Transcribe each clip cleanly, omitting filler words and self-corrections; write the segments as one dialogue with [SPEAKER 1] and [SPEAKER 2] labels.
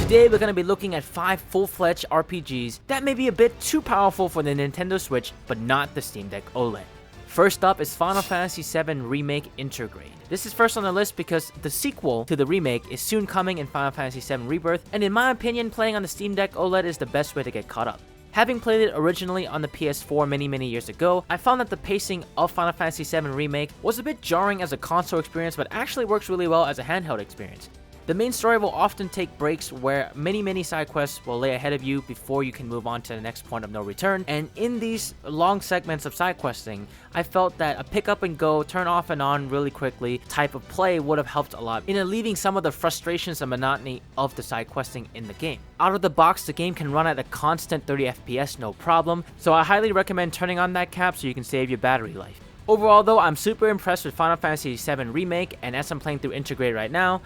[SPEAKER 1] Today we're going to be looking at 5 full-fledged RPGs that may be a bit too powerful for the Nintendo Switch, but not the Steam Deck OLED. First up is Final Fantasy VII Remake Intergrade. This is first on the list because the sequel to the remake is soon coming in Final Fantasy VII Rebirth, and in my opinion, playing on the Steam Deck OLED is the best way to get caught up. Having played it originally on the PS4 many years ago, I found that the pacing of Final Fantasy VII Remake was a bit jarring as a console experience, but actually works really well as a handheld experience. The main story will often take breaks where many side quests will lay ahead of you before you can move on to the next point of no return, and in these long segments of side questing, I felt that a pick up and go, turn off and on really quickly type of play would have helped a lot in alleviating some of the frustrations and monotony of the side questing in the game. Out of the box, the game can run at a constant 30 FPS no problem, so I highly recommend turning on that cap so you can save your battery life. Overall though, I'm super impressed with Final Fantasy VII Remake, and as I'm playing through Intergrade right now,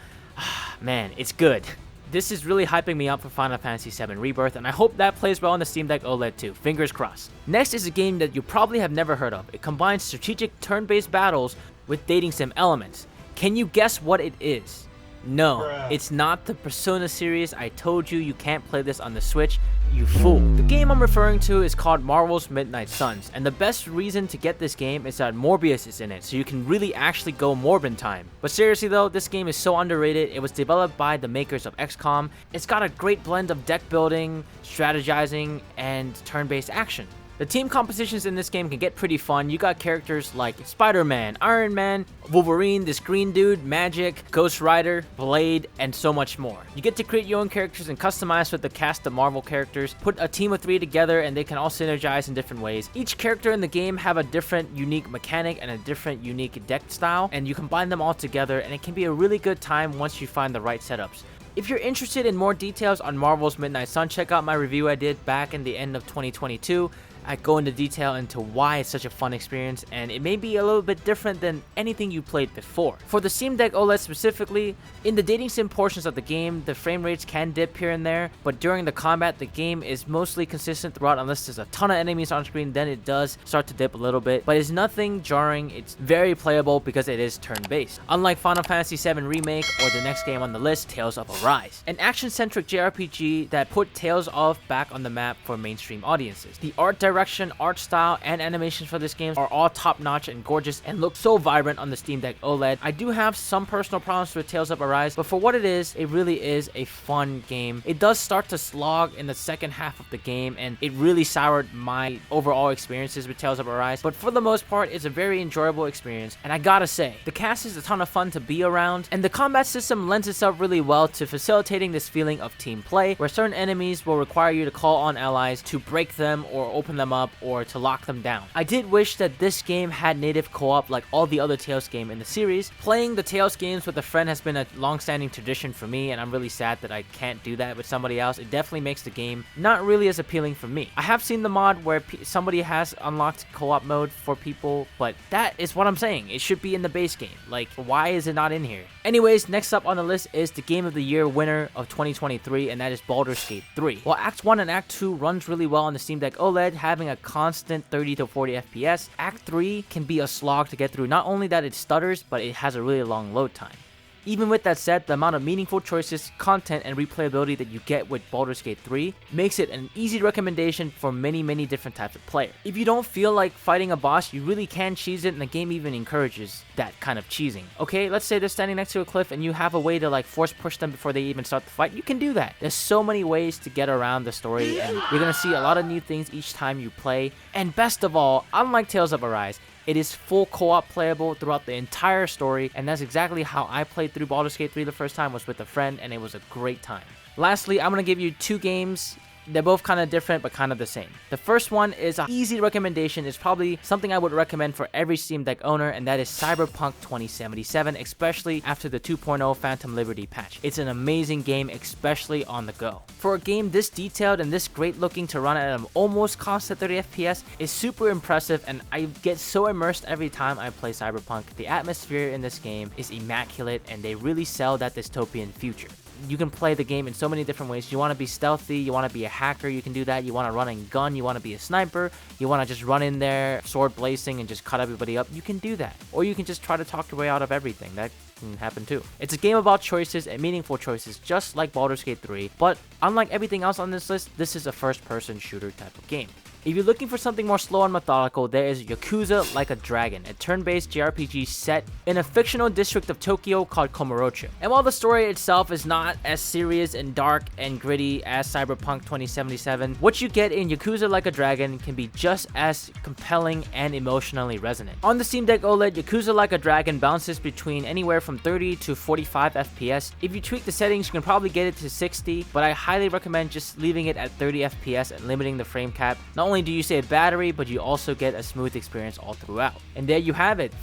[SPEAKER 1] man, it's good. This is really hyping me up for Final Fantasy VII Rebirth, and I hope that plays well on the Steam Deck OLED too, fingers crossed. Next is a game that you probably have never heard of. It combines strategic turn-based battles with dating sim elements. Can you guess what it is? No, it's not the Persona series. I told you you can't play this on the Switch, you fool. The game I'm referring to is called Marvel's Midnight Suns, and the best reason to get this game is that Morbius is in it, so you can really actually go Morbin time. But seriously though, this game is so underrated. It was developed by the makers of XCOM. It's got a great blend of deck building, strategizing, and turn-based action. The team compositions in this game can get pretty fun. You got characters like Spider-Man, Iron Man, Wolverine, this green dude, Magic, Ghost Rider, Blade, and so much more. You get to create your own characters and customize with the cast of Marvel characters. Put a team of 3 together and they can all synergize in different ways. Each character in the game have a different unique mechanic and a different unique deck style, and you combine them all together and it can be a really good time once you find the right setups. If you're interested in more details on Marvel's Midnight Sun, check out my review I did back in the end of 2022. I go into detail into why it's such a fun experience, and it may be a little bit different than anything you played before. For the Steam Deck OLED specifically, in the dating sim portions of the game, the frame rates can dip here and there, but during the combat, the game is mostly consistent throughout unless there's a ton of enemies on screen, then it does start to dip a little bit, but it's nothing jarring. It's very playable because it is turn-based. Unlike Final Fantasy VII Remake or the next game on the list, Tales of Arise, an action-centric JRPG that put Tales of back on the map for mainstream audiences. The art direction, art style, and animations for this game are all top-notch and gorgeous and look so vibrant on the Steam Deck OLED. I do have some personal problems with Tales of Arise, but for what it really is a fun game. It does start to slog in the second half of the game, and it really soured my overall experiences with Tales of Arise, but for the most part, it's a very enjoyable experience, and I gotta say, the cast is a ton of fun to be around, and the combat system lends itself really well to facilitating this feeling of team play, where certain enemies will require you to call on allies to break them or open them up or to lock them down. I did wish that this game had native co-op like all the other Tales games in the series. Playing the Tales games with a friend has been a long-standing tradition for me, and I'm really sad that I can't do that with somebody else. It definitely makes the game not really as appealing for me. I have seen the mod where somebody has unlocked co-op mode for people, but that is what I'm saying. It should be in the base game. Like, why is it not in here? Anyways, next up on the list is the Game of the Year winner of 2023, and that is Baldur's Gate 3. While Act 1 and Act 2 runs really well on the Steam Deck OLED, having a constant 30 to 40 FPS, Act 3 can be a slog to get through. Not only that it stutters, but it has a really long load time. Even with that said, the amount of meaningful choices, content, and replayability that you get with Baldur's Gate 3 makes it an easy recommendation for many different types of players. If you don't feel like fighting a boss, you really can cheese it, and the game even encourages that kind of cheesing. Okay, let's say they're standing next to a cliff and you have a way to like force push them before they even start the fight. You can do that. There's so many ways to get around the story, and you're gonna see a lot of new things each time you play. And best of all, unlike Tales of Arise, it is full co-op playable throughout the entire story, and that's exactly how I played through Baldur's Gate 3 the first time, was with a friend, and it was a great time. Lastly, I'm going to give you 2 games. They're both kind of different, but kind of the same. The first one is an easy recommendation. It's probably something I would recommend for every Steam Deck owner, and that is Cyberpunk 2077, especially after the 2.0 Phantom Liberty patch. It's an amazing game, especially on the go. For a game this detailed and this great looking to run at an almost constant 30 FPS is super impressive, and I get so immersed every time I play Cyberpunk. The atmosphere in this game is immaculate, and they really sell that dystopian future. you can play the game in so many different ways. You want to be stealthy, you want to be a hacker, you can do that. You want to run and gun, you want to be a sniper, you want to just run in there, sword blazing, and just cut everybody up. You can do that. Or you can just try to talk your way out of everything. That can happen too. It's a game about choices and meaningful choices, just like Baldur's Gate 3, but unlike everything else on this list, this is a first-person shooter type of game. If you're looking for something more slow and methodical, there is Yakuza Like a Dragon, a turn-based JRPG set in a fictional district of Tokyo called Komorocho. And while the story itself is not as serious and dark and gritty as Cyberpunk 2077, what you get in Yakuza Like a Dragon can be just as compelling and emotionally resonant. On the Steam Deck OLED, Yakuza Like a Dragon bounces between anywhere from 30 to 45 FPS. If you tweak the settings, you can probably get it to 60, but I highly recommend just leaving it at 30 FPS and limiting the frame cap. Not only do you save battery, but you also get a smooth experience all throughout. And there you have it.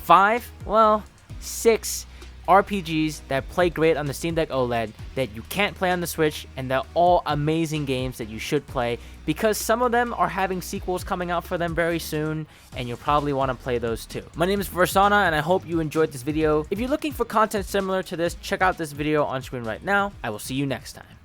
[SPEAKER 1] 6 RPGs that play great on the Steam Deck OLED that you can't play on the Switch, and they're all amazing games that you should play because some of them are having sequels coming out for them very soon, and you'll probably want to play those too. My name is Varsona, and I hope you enjoyed this video. If you're looking for content similar to this, check out this video on screen right now. I will see you next time.